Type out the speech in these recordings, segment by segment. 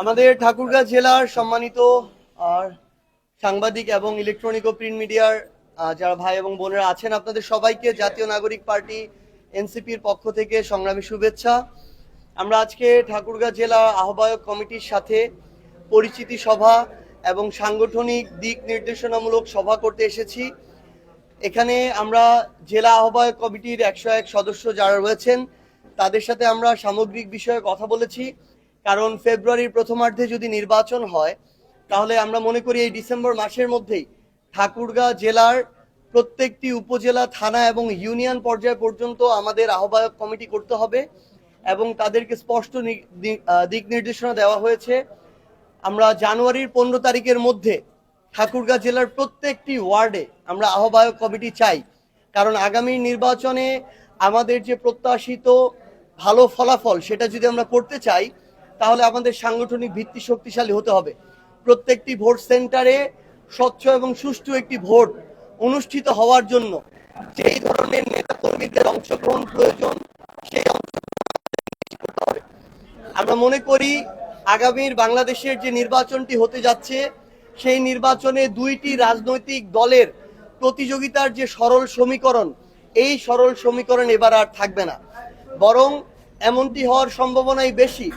আমাদের ঠাকুরগাঁ জেলার সম্মানিত সাংবাদিক এবং ইলেকট্রনিক ও প্রিন্ট মিডিয়ার যারা ভাই এবং বোনেরা আছেন, আপনাদের সবাইকে জাতীয় নাগরিক পার্টি এনসিপির পক্ষ থেকে সংগ্রামী শুভেচ্ছা। আমরা আজকে ঠাকুরগাঁ জেলা আহ্বায়ক কমিটির সাথে পরিচিতি সভা এবং সাংগঠনিক দিক নির্দেশনামূলক সভা করতে এসেছি। এখানে আমরা জেলা আহ্বায়ক কমিটির 101 সদস্য যারা রয়েছেন তাদের সাথে আমরা সামগ্রিক বিষয়ে কথা বলেছি। কারণ ফেব্রুয়ারির প্রথমার্ধে যদি নির্বাচন হয় তাহলে আমরা মনে করি এই ডিসেম্বর মাসের মধ্যেই ঠাকুরগাঁ জেলার প্রত্যেকটি উপজেলা, থানা এবং ইউনিয়ন পর্যায় পর্যন্ত আমাদের আহ্বায়ক কমিটি করতে হবে এবং তাদেরকে স্পষ্ট দিক নির্দেশনা দেওয়া হয়েছে। আমরা জানুয়ারির 15 তারিখের মধ্যে ঠাকুরগাঁ জেলার প্রত্যেকটি ওয়ার্ডে আমরা আহ্বায়ক কমিটি চাই। কারণ আগামী নির্বাচনে আমাদের যে প্রত্যাশিত ভালো ফলাফল সেটা যদি আমরা করতে চাই তাহলে আমাদের সাংগঠনিক ভিত্তি শক্তিশালী হতে হবে। প্রত্যেকটি ভোট সেন্টারে স্বচ্ছ এবং সুষ্ঠু একটি ভোট অনুষ্ঠিত হওয়ার জন্য যেই ধরনের নেতা কর্মীদের অংশগ্রহণ প্রয়োজন সেই করতে হবে। আমরা মনে করি আগামীর বাংলাদেশের যে নির্বাচনটি হতে যাচ্ছে সেই নির্বাচনে দুইটি রাজনৈতিক দলের প্রতিযোগিতার যে সরল সমীকরণ, এই সরল সমীকরণ এবার আর থাকবে না। বরং এমনটি হওয়ার সম্ভাবনাই বেশি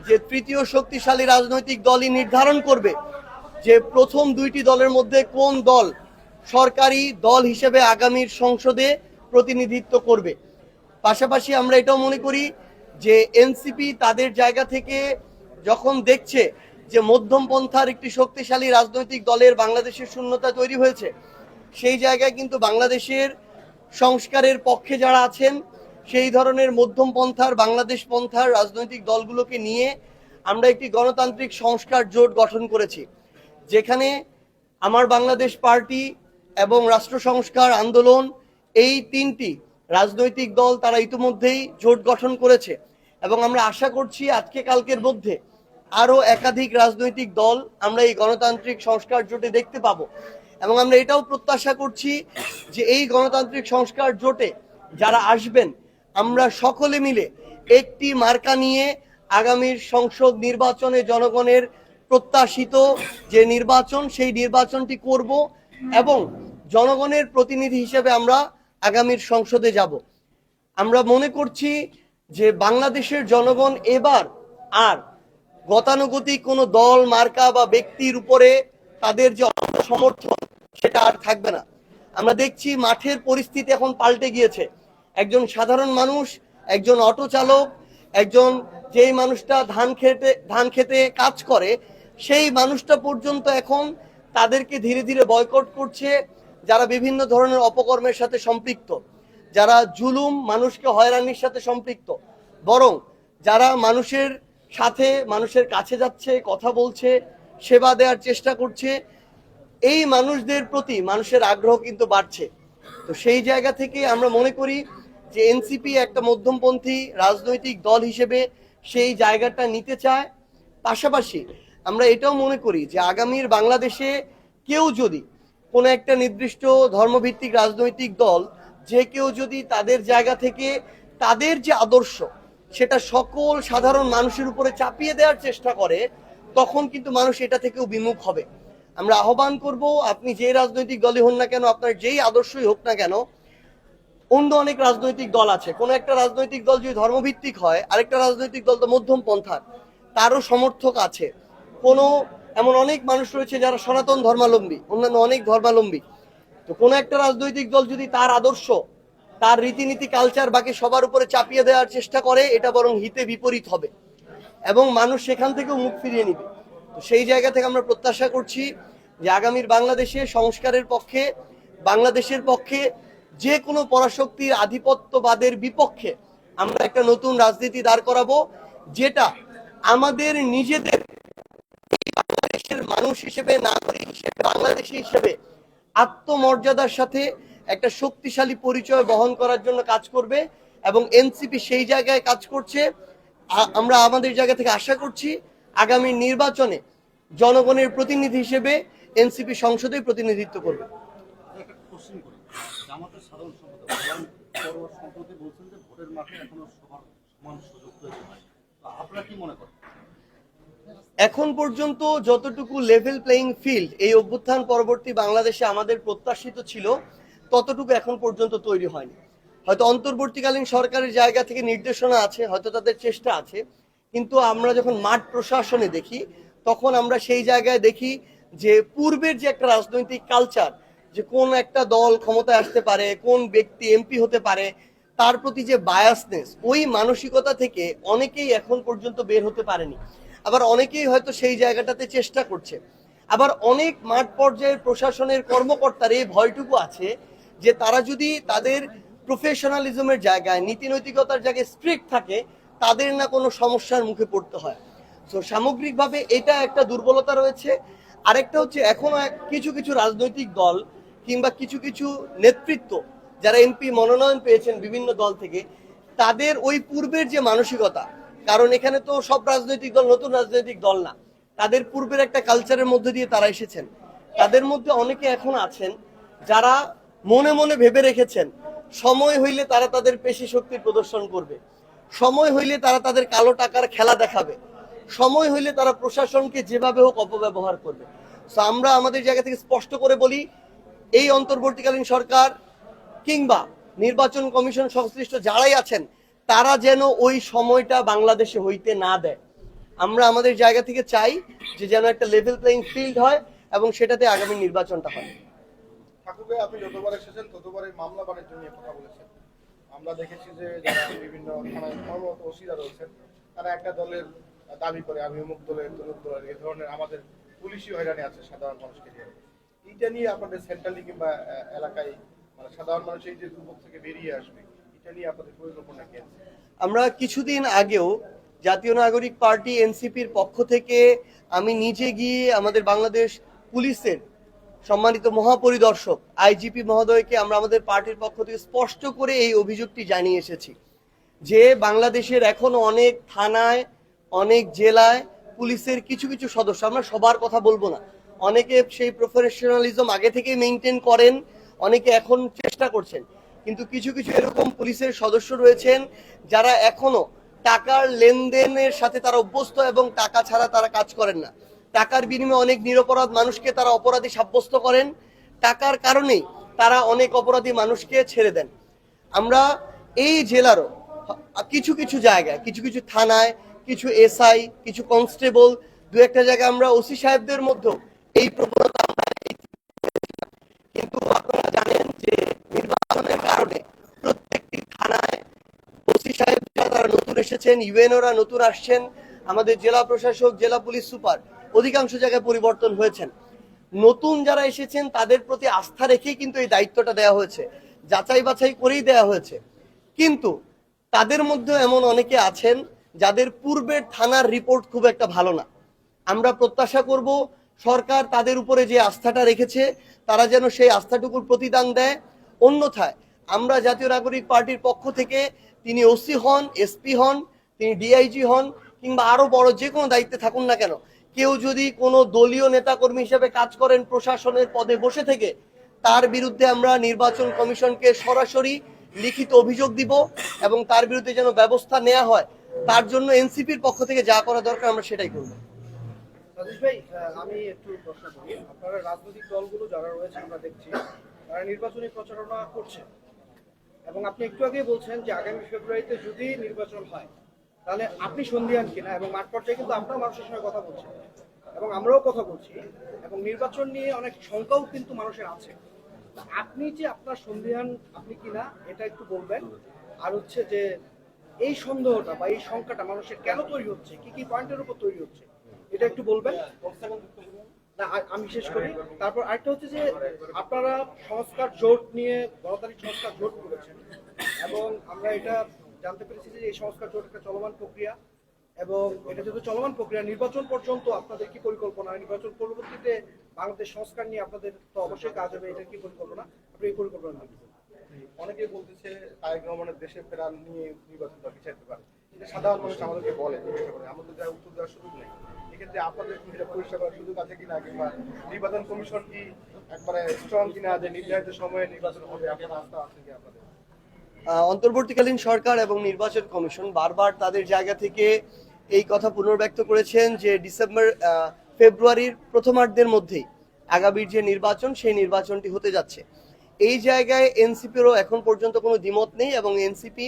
যে তৃতীয় শক্তিশালী রাজনৈতিক দলই নির্ধারণ করবে যে প্রথম দুইটি দলের মধ্যে কোন দল সরকারি দল হিসেবে আগামীর সংসদে প্রতিনিধিত্ব করবে। পাশাপাশি আমরা এটাও মনে করি যে এনসিপি তাদের জায়গা থেকে যখন দেখছে যে মধ্যম পন্থার একটি শক্তিশালী রাজনৈতিক দলের বাংলাদেশের শূন্যতা তৈরি হয়েছে, সেই জায়গায় কিন্তু বাংলাদেশের সংস্কারের পক্ষে যারা আছেন সেই ধরনের মধ্যম পন্থার, বাংলাদেশ পন্থার রাজনৈতিক দলগুলোকে নিয়ে আমরা একটি গণতান্ত্রিক সংস্কার জোট গঠন করেছি, যেখানে আমার বাংলাদেশ পার্টি এবং রাষ্ট্র সংস্কার আন্দোলন এই তিনটি রাজনৈতিক দল তারা ইতিমধ্যেই জোট গঠন করেছে এবং আমরা আশা করছি আজকে কালকের মধ্যে আরো একাধিক রাজনৈতিক দল আমরা এই গণতান্ত্রিক সংস্কার জোটে দেখতে পাবো। এবং আমরা এটাও প্রত্যাশা করছি যে এই গণতান্ত্রিক সংস্কার জোটে যারা আসবেন আমরা সকলে মিলে একটি মার্কা নিয়ে আগামীর সংসদ নির্বাচনে জনগণের প্রত্যাশিত যে নির্বাচন সেই নির্বাচনটি করব এবং জনগণের প্রতিনিধি হিসেবে আমরা আগামীর সংসদে যাব। আমরা মনে করছি যে বাংলাদেশের জনগণ এবার আর গতানুগতিক কোনো দল, মার্কা বা ব্যক্তির উপরে তাদের যে সমর্থন সেটা আর থাকবে না। আমরা দেখছি মাঠের পরিস্থিতি এখন পাল্টে গিয়েছে। একজন সাধারণ মানুষ, একজন অটো চালক, একজন যেই মানুষটা ধান খেতে কাজ করে সেই মানুষটা পর্যন্ত এখন তাদেরকে ধীরে ধীরে বয়কট করছে, যারা বিভিন্ন ধরনের অপকর্মের সাথে সম্পৃক্ত, যারা জুলুম, মানুষকে হয়রানির সাথে সম্পৃক্ত। বরং যারা মানুষের সাথে, মানুষের কাছে যাচ্ছে, কথা বলছে, সেবা দেওয়ার চেষ্টা করছে, এই মানুষদের প্রতি মানুষের আগ্রহ কিন্তু বাড়ছে। তো সেই জায়গা থেকে আমরা মনে করি যে এনসিপি একটা মধ্যমপন্থী রাজনৈতিক দল হিসেবে সেই জায়গাটা নিতে চায়। পাশাপাশি আমরা এটাও মনে করি যে আগামীর বাংলাদেশে কেউ যদি কোনো একটা নির্দিষ্ট ধর্মভিত্তিক রাজনৈতিক দল, যে কেউ যদি তাদের জায়গা থেকে তাদের যে আদর্শ সেটা সকল সাধারণ মানুষের উপরে চাপিয়ে দেওয়ার চেষ্টা করে, তখন কিন্তু মানুষ এটা থেকেও বিমুখ হবে। আমরা আহ্বান করব, আপনি যে রাজনৈতিক দলই হন না কেন, আপনার যেই আদর্শই হোক না কেন, অন্য অনেক রাজনৈতিক দল আছে। কোনো একটা রাজনৈতিক দল যদি ধর্মভিত্তিক হয়, আরেকটা রাজনৈতিক দল তো মধ্যম পন্থার, তারও সমর্থক আছে। কোনো এমন অনেক মানুষ রয়েছে যারা সনাতন ধর্মাবলম্বী, অন্যান্য অনেক ধর্মাবলম্বী। তো কোনো একটা রাজনৈতিক দল যদি তার আদর্শ, তার রীতিনীতি, কালচার বাকি সবার উপরে চাপিয়ে দেওয়ার চেষ্টা করে, এটা বরং হিতে বিপরীত হবে এবং মানুষ সেখান থেকেও মুখ ফিরিয়ে নিবে। তো সেই জায়গা থেকে আমরা প্রত্যাশা করছি যে আগামীর বাংলাদেশে সংস্কারের পক্ষে, বাংলাদেশের পক্ষে, যে কোনো পরাশক্তির আধিপত্যবাদের বিপক্ষে আমরা একটা নতুন রাজনীতি দাঁড় করাবো, যেটা আমাদের নিজেদের বাংলাদেশের মানুষ হিসেবে, নাগরিক হিসেবে, বাংলাদেশী হিসেবে আত্মমর্যাদার সাথে একটা শক্তিশালী পরিচয় বহন করার জন্য কাজ করবে এবং এনসিপি সেই জায়গায় কাজ করছে। আমরা আমাদের জায়গা থেকে আশা করছি আগামী নির্বাচনে জনগণের প্রতিনিধি হিসেবে এনসিপি সংসদে প্রতিনিধিত্ব করবে। আপনারা কি মনে করেন? এখন পর্যন্ত যতটুকু লেভেল প্লেইং ফিল্ড এই অভ্যুত্থান পরবর্তী বাংলাদেশে আমাদের প্রত্যাশিত ছিল ততটুকু এখন পর্যন্ত তৈরি হয়নি। হয়তো অন্তর্বর্তীকালীন সরকারের জায়গা থেকে নির্দেশনা আছে, হয়তো তাদের চেষ্টা আছে, কিন্তু আমরা যখন মাঠ প্রশাসনে দেখি তখন আমরা সেই জায়গায় দেখি যে পূর্বের যে একটা রাজনৈতিক কালচার, যে কোন একটা দল ক্ষমতায় আসতে পারে, কোন ব্যক্তি এমপি হতে পারে, তার প্রতি যে বায়াসনেস, ওই মানসিকতা থেকে অনেকেই এখন পর্যন্ত বের হতে পারেনি। আবার অনেকেই হয়তো সেই জায়গাটাতে চেষ্টা করছে। আবার অনেক মাঠ পর্যায়ের প্রশাসনের কর্মকর্তার এই ভয়টুকু আছে যে তারা যদি তাদের প্রফেশনালিজমের জায়গায়, নীতি নৈতিকতার জায়গায় স্ট্রিক্ট থাকে, তাদের না কোনো সমস্যার মুখে পড়তে হয়। তো সামগ্রিকভাবে এটা একটা দুর্বলতা রয়েছে। আরেকটা হচ্ছে এখনো কিছু কিছু রাজনৈতিক দল কিংবা কিছু কিছু নেতৃত্ব যারা এমপি মনোনয়ন পেয়েছেন বিভিন্ন দল থেকে, তাদের ওই পূর্বের যে মানসিকতা, কারণ এখানে তো সব রাজনৈতিক দল নতুন রাজনৈতিক দল না, তাদের পূর্বের একটা কালচারের মধ্যে দিয়ে তারা এসেছেন। তাদের মধ্যে অনেকে এখন আছেন যারা মনে মনে ভেবে রেখেছেন সময় হইলে তারা তাদের পেশি শক্তির প্রদর্শন করবে, সময় হইলে তারা তাদের কালো টাকার খেলা দেখাবে, সময় হইলে তারা প্রশাসনকে যেভাবে হোক অপব্যবহার করবে। তো আমরা আমাদের জায়গা থেকে স্পষ্ট করে বলি, এই অন্তর্বর্তীকালীন সরকার কিংবা নির্বাচন কমিশন সংশ্লিষ্ট যারাই আছেন, তারা যেন ওই সময়টা বাংলাদেশে হইতে না দেয়। আমরা আমাদের জায়গা থেকে চাই যে যেন একটা লেভেল প্লেইং ফিল্ড হয় এবং সেটাতে আগামী নির্বাচনটা হয়। ঠাকুর ভাই, আপনি যতবার এসেছেন ততবারই মামলা বাণিজ্য নিয়ে কথা বলেছেন। আমরা দেখেছি যে যারা বিভিন্ন থানায় কর্মরত ওসিরা রয়েছেন, তারা একটা দলের দাবি করে আমি অমুক দলের তমুক দলের, এই ধরনের আমাদের পুলিশি হয়রানি আছে সাধারণ মানুষকে নিয়ে। এইটা নিয়ে আপনাদের সেন্ট্রালি কিংবা এলাকায় মানে সাধারণ মানুষ এই যে দুর্ভোগ থেকে বেরিয়ে আসবে, এটা নিয়ে আপনাদের পরিকল্পনা কি আছে? আমরা কিছুদিন আগেও জাতীয় নাগরিক পার্টি এনসিপির পক্ষ থেকে আমি নিজে গিয়ে আমাদের বাংলাদেশ পুলিশের সম্মানিত মহাপরিদর্শক আইজিপি মহোদয়কে আমরা আমাদের পার্টির পক্ষ থেকে স্পষ্ট করে এই অভিযোগটি জানিয়ে এসেছি যে বাংলাদেশের এখনো অনেক থানায়, অনেক জেলায় পুলিশের কিছু কিছু সদস্য, আমরা সবার কথা বলবো না, অনেকে সেই প্রফেশনালিজম আগে থেকে মেনটেন করেন, অনেকে এখন চেষ্টা করছেন, কিন্তু কিছু কিছু এরকম পুলিশের সদস্য রয়েছেন যারা এখনো টাকার লেনদেনের সাথে তারা অভ্যস্ত এবং টাকা ছাড়া তারা কাজ করেন না। টাকার বিনিময়ে অনেক নিরপরাধ মানুষকে তারা অপরাধী সাব্যস্ত করেন, টাকার কারণেই তারা অনেক অপরাধী মানুষকে ছেড়ে দেন। আমরা এই জেলারও কিছু কিছু জায়গায়, কিছু কিছু থানায়, কিছু এসআই, কিছু কনস্টেবল, দু একটা জায়গায় আমরা ওসি সাহেবদের মধ্যে এই প্রবণতা আমরা দেখছিলাম। কিন্তু আপনারা জানেন যে নির্বাচনের কারণে প্রত্যেকটি থানায় ওসি সাহেব তারা নতুন এসেছেন, ইউএনওরা নতুন আসছেন, আমাদের জেলা প্রশাসক, জেলা পুলিশ সুপার অধিকাংশ জায়গায় পরিবর্তন হয়েছেন। নতুন যারা এসেছেন তাদের প্রতি আস্থা রেখেই কিন্তু এই দায়িত্বটা দেওয়া হয়েছে, যাচাই বাছাই করেই দেওয়া হয়েছে। কিন্তু তাদের মধ্যে এমন অনেকে আছেন যাদের পূর্বের থানার রিপোর্ট খুব একটা ভালো না। আমরা প্রত্যাশা করব সরকার তাদের উপরে যে আস্থাটা রেখেছে তারা যেন সেই আস্থাটুকুর প্রতিদান দেয়। অন্যথায় আমরা জাতীয় নাগরিক পার্টির পক্ষ থেকে তিনি ওসি হন, এসপি হন, তিনি ডিআইজি হন, কিংবা আরো বড় যে কোনো দায়িত্বে থাকুন না কেন, কেউ যদি কোনো দলীয় নেতাকর্মী হিসেবে কাজ করেন প্রশাসনের পদে বসে থেকে, তার বিরুদ্ধে আমরা নির্বাচন কমিশনকে সরাসরি লিখিত অভিযোগ দিব এবং তার বিরুদ্ধে যেন ব্যবস্থা নেওয়া হয়। তার জন্য এনসিপির পক্ষ থেকে যা করা দরকার আমরা সেটাই করব। রাজেশ ভাই, আমি একটু প্রশ্ন করি। আপনারা রাজনৈতিক দলগুলো যারা রয়েছে আমরা দেখছি তারা নির্বাচনী প্রচারণা করছে এবং আপনি একটু আগে বলছেন যে আগামী ফেব্রুয়ারিতে যদি নির্বাচন হয় তাহলে আপনি সন্দিহান কিনা, এবং মাঠ পর্যায়ে কিন্তু আপনার মানুষের সঙ্গে কথা বলছেন এবং আমরাও কথা বলছি এবং নির্বাচন নিয়ে অনেক শঙ্কাও কিন্তু মানুষের আছে। আপনি যে আপনার সন্দিহান আপনি কিনা এটা একটু বলবেন, আর হচ্ছে যে এই সন্দেহটা বা এই শঙ্কাটা মানুষের কেন তৈরি হচ্ছে, কি কি পয়েন্টের উপর তৈরি হচ্ছে এটা একটু বলবেন না। আমি শেষ করি। তারপর আরেকটা হচ্ছে যে আপনারা সংস্কার জোট নিয়ে গণতান্ত্রিক সংস্কার জোট করেছেন এবং আমরা এটা জানতে পেরেছি যে এই সংস্কার জোট একটা চলমান প্রক্রিয়া এবং এটা যেহেতু চলমান প্রক্রিয়া, নির্বাচন পর্যন্ত আপনাদের কি পরিকল্পনা, নির্বাচন পরবর্তীতে বাংলাদেশ সংস্কার নিয়ে আপনাদের তো অবশ্যই কাজ হবে, এটা কি পরিকল্পনা, আপনি এই পরিকল্পনা নিয়ে? অনেকেই বলতেছে তারেক রহমানের দেশে ফেরা নিয়ে নির্বাচনটা পিছাইতে পারে, এটা সাধারণ মানুষ আমাদেরকে বলে, জিজ্ঞাসা করে, আমাদের যা উত্তর দেওয়ার সুযোগ নেই। এক্ষেত্রে আপনাদের এটা পরিষ্কার করার সুযোগ আছে কিনা, কিংবা নির্বাচন কমিশন কি একবারে স্ট্রং কিনা যে নির্ধারিত সময়ে নির্বাচন হবে, আপনার আস্থা আছে কি আপনাদের? অন্তর্বর্তীকালীন সরকার এবং নির্বাচন কমিশন বারবার তাদের জায়গা থেকে এই কথা পুনর্ব্যক্ত করেছেন যে ফেব্রুয়ারির প্রথমার্ধের মধ্যেই আগামীর যে নির্বাচন সেই নির্বাচনটি হতে যাচ্ছে। এই জায়গায় এনসিপিরও এখন পর্যন্ত কোনো দ্বিমত নেই এবং এনসিপি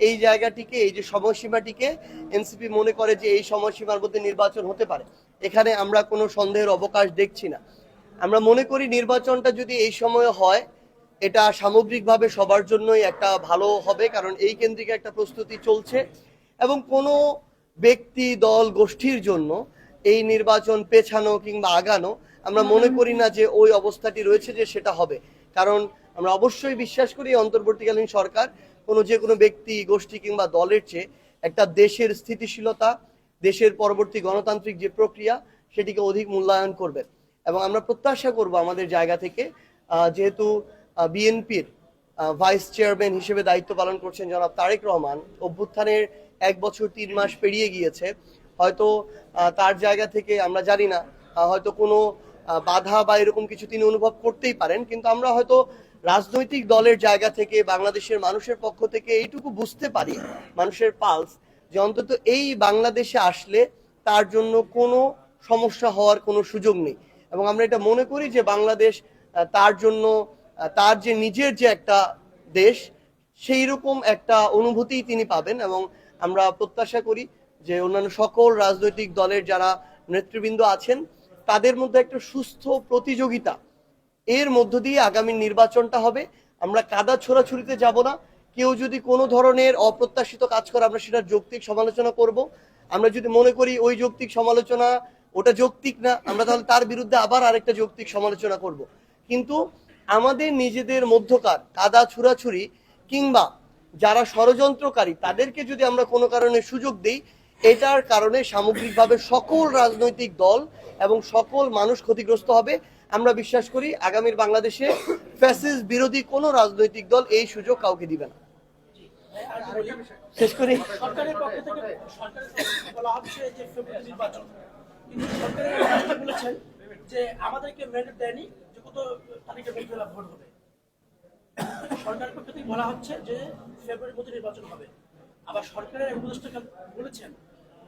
এই জায়গাটিকে, এই যে সময়সীমাটিকে এনসিপি মনে করে যে এই সময়সীমার মধ্যে নির্বাচন হতে পারে। এখানে আমরা কোনো সন্দেহের অবকাশ দেখছি না। আমরা মনে করি নির্বাচনটা যদি এই সময়ে হয় এটা সামগ্রিকভাবে সবার জন্যই একটা ভালো হবে, কারণ এই কেন্দ্রিক একটা প্রস্তুতি চলছে এবং কোনো ব্যক্তি, দল, গোষ্ঠীর জন্য এই নির্বাচন পেছানো কিংবা আগানো আমরা মনে করি না যে ওই অবস্থাটি রয়েছে যে সেটা হবে। কারণ আমরা অবশ্যই বিশ্বাস করি অন্তর্বর্তীকালীন সরকার যে কোনো ব্যক্তি, গোষ্ঠী কিংবা দলের চেয়ে একটা দেশের স্থিতিশীলতা, দেশের পরবর্তী গণতান্ত্রিক যে প্রক্রিয়া সেটিকে অধিক মূল্যায়ন করবে। এবং আমরা প্রত্যাশা করব আমাদের জায়গা থেকে, যেহেতু বিএনপির ভাইস চেয়ারম্যান হিসেবে দায়িত্ব পালন করছেন জনাব তারেক রহমান, অভ্যুত্থানের 1 বছর 3 মাস পেরিয়ে গিয়েছে, হয়তো তার জায়গা থেকে আমরা জানি না, হয়তো কোনো বাধা বা এরকম কিছু তিনি অনুভব করতেই পারেন, কিন্তু আমরা হয়তো রাজনৈতিক দলের জায়গা থেকে, বাংলাদেশের মানুষের পক্ষ থেকে এইটুকু বুঝতে পারি, মানুষের পালস, যে অন্তত এই বাংলাদেশে আসলে তার জন্য কোনো সমস্যা হওয়ার কোনো সুযোগ নেই। এবং আমরা এটা মনে করি যে বাংলাদেশ তার জন্য, তার যে নিজের যে একটা দেশ, সেই রকম একটা অনুভূতি তিনি পাবেন। এবং আমরা প্রত্যাশা করি যে অন্যান্য সকল রাজনৈতিক দলের যারা নেতৃবৃন্দ আছেন তাদের মধ্যে একটা সুস্থ প্রতিযোগিতা, এর মধ্য দিয়ে আগামী নির্বাচনটা হবে। আমরা কাদা ছোড়াছুড়িতে যাব না। কেউ যদি কোনো ধরনের অপ্রত্যাশিত কাজ করে আমরা সেটা যৌক্তিক সমালোচনা করব। আমরা যদি মনে করি ওই যৌক্তিক সমালোচনা ওটা যৌক্তিক না, আমরা তাহলে তার বিরুদ্ধে আবার আরেকটা যৌক্তিক সমালোচনা করব। কিন্তু আমাদের নিজেদের মধ্যকার কাদা ছুড়াছুড়ি কিংবা যারা ষড়যন্ত্রকারী তাদেরকে যদি আমরা কোনো কারণে সুযোগ দিই, এটার কারণে সামগ্রিকভাবে সকল রাজনৈতিক দল এবং সকল মানুষ ক্ষতিগ্রস্ত হবে। আমরা বিশ্বাস করি আগামীর বাংলাদেশে ফ্যাসিস্ট বিরোধী কোনো রাজনৈতিক দল এই সুযোগ কাউকে দিবে না। শেষ করি, সরকারের পক্ষ থেকে বলা হচ্ছে যে ফেব্রুয়ারি নির্বাচন, কিন্তু সরকারের বলেছেন যে আমাদেরকে ম্যান্ডেট দেয়নি যে কত তারিখের মধ্যে ভোট হবে। সরকারের পক্ষ থেকে বলা হচ্ছে যে ফেব্রুয়ারির মধ্যে নির্বাচন হবে। আবার সরকারের উপদেষ্টা বলেছেন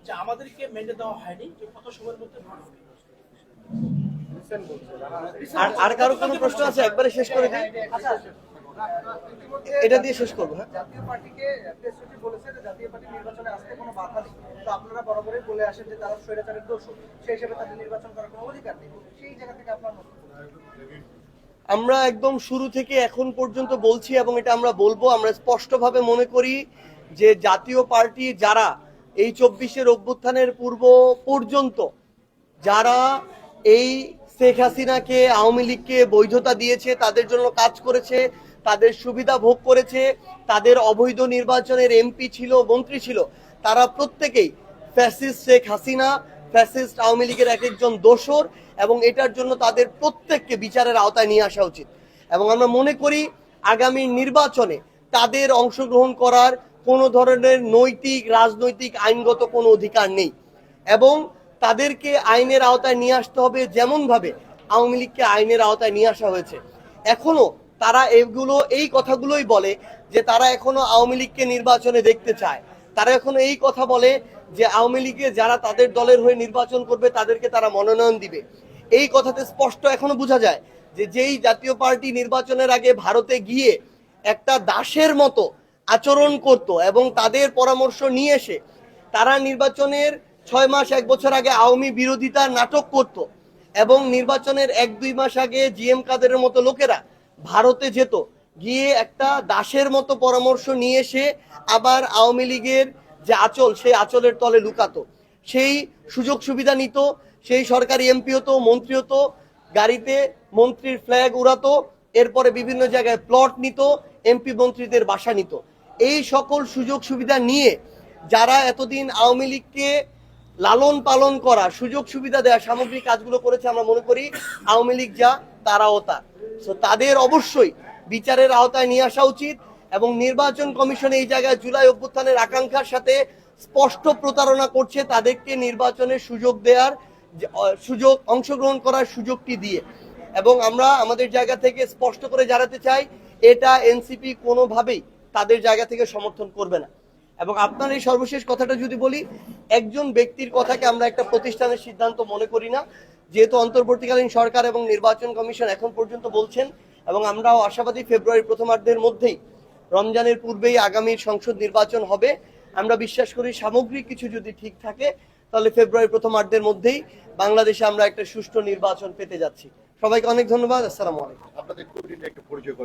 যে আমাদেরকে ম্যান্ডেট দেওয়া হয়নি যে কত সময়ের মধ্যে ভোট হবে। আর কারো কোনো প্রশ্ন আছে? একবারে শেষ করে দিই, এটা দিয়ে শেষ করবো। হ্যাঁ, জাতীয় পার্টিকে প্রেস সচিব বলেছে যে জাতীয় পার্টি নির্বাচনে আসতে কোনো বাধা নেই, তো আপনারা বরাবরই বলে আসেন যে তারা স্বৈরাচারের দোষক, সেই হিসেবে তাদের নির্বাচন করার কোনো অধিকার নেই। সেই জায়গা থেকে আপনার আমরা একদম শুরু থেকে এখন পর্যন্ত বলছি এবং এটা আমরা বলবো, আমরা স্পষ্টভাবে মনে করি যে জাতীয় পার্টি যারা এই 24-এর অভ্যুত্থানের পূর্ব পর্যন্ত যারা এই শেখ হাসিনাকে, আওয়ামী লীগকে বৈধতা দিয়েছে, তাদের জন্য কাজ করেছে, তাদের সুবিধা ভোগ করেছে, তাদের অবৈধ নির্বাচনের এমপি ছিল, মন্ত্রী ছিল, তারা প্রত্যেকেই ফ্যাসিস্ট শেখ হাসিনা, ফ্যাসিস্ট আওয়ামী লীগের এক একজন দোসর, এবং এটার জন্য তাদের প্রত্যেককে বিচারের আওতায় নিয়ে আসা উচিত। এবং আমরা মনে করি আগামী নির্বাচনে তাদের অংশগ্রহণ করার কোনো ধরনের নৈতিক, রাজনৈতিক, আইনগত কোনো অধিকার নেই এবং তাদেরকে আইনের আওতায় নিয়ে আসতে হবে যেমনভাবে আওয়ামী লীগকে আইনের আওতায় নিয়ে আসা হয়েছে। এখনো তারা এই কথাগুলোই বলে যে তারা এখনো আওয়ামী লীগকে নির্বাচনে দেখতে চায়। তারা এখনো এই কথা বলে যে আওয়ামী লীগে যারা তাদের দলের হয়ে নির্বাচন করবে তাদেরকে তারা মনোনয়ন দিবে। এই কথাতে স্পষ্ট এখনো বোঝা যায় যে যেই জাতীয় পার্টি নির্বাচনের আগে ভারতে গিয়ে একটা দাসের মতো আচরণ করত এবং তাদের পরামর্শ নিয়ে এসে তারা নির্বাচনের 6 মাস 1 বছর আগে আওয়ামী বিরোধিতার নাটক করত এবং নির্বাচনের 1-2 মাস আগে জিএম কাদেরের মতো লোকেরা ভারতে যেত, গিয়ে একটা দাসের মতো পরামর্শ নিয়ে এসে আবার আওয়ামী লীগের যে আঁচল, সেই আঁচলের তলে লুকাতো, সেই সুযোগ সুবিধা নিত, সেই সরকারি এমপি হতো, মন্ত্রী হতো, গাড়িতে মন্ত্রীর ফ্ল্যাগ উড়াতো, এরপরে বিভিন্ন জায়গায় প্লট নিত, এমপি মন্ত্রীদের বাসা নিত। এই সকল সুযোগ সুবিধা নিয়ে যারা এতদিন আওয়ামী লীগকে লালন পালন করা, সুযোগ সুবিধা দেওয়া, সামগ্রিক কাজগুলো করেছে, আমরা মনে করি আওয়ামী লীগ যা তারাও তা। সো তাদের অবশ্যই বিচারের আওতায় নিয়ে আসা উচিত এবং নির্বাচন কমিশন এই জায়গায় জুলাই অভ্যুত্থানের আকাঙ্ক্ষার সাথে স্পষ্ট প্রতারণা করছে, তাদেরকে নির্বাচনের সুযোগ দেওয়ার অংশগ্রহণ করার সুযোগটি দিয়ে। এবং আমরা আমাদের জায়গা থেকে স্পষ্ট করে জানাতে চাই এটা এনসিপি কোনোভাবেই তাদের জায়গা থেকে সমর্থন করবে না। এবং আপনার এই সর্বশেষ কথাটা যদি বলি, একজন ব্যক্তির কথাকে আমরা একটা প্রতিষ্ঠানের সিদ্ধান্ত মনে করি না। যেহেতু অন্তর্বর্তীকালীন সরকার এবং নির্বাচন কমিশন এখন পর্যন্ত বলছেন, এবং আমরাও আশাবাদী ফেব্রুয়ারি প্রথমার্ধের মধ্যেই, রমজানের পূর্বেই আগামী সংসদ নির্বাচন হবে। আমরা বিশ্বাস করি সামগ্রিক কিছু যদি ঠিক থাকে, তাহলে ফেব্রুয়ারি প্রথমার্ধের মধ্যেই বাংলাদেশে আমরা একটা সুষ্ঠু নির্বাচন পেতে যাচ্ছি। সবাইকে অনেক ধন্যবাদ। আসসালামু আলাইকুম। আপনাদের কমিটিটা একটু পরিচয় করে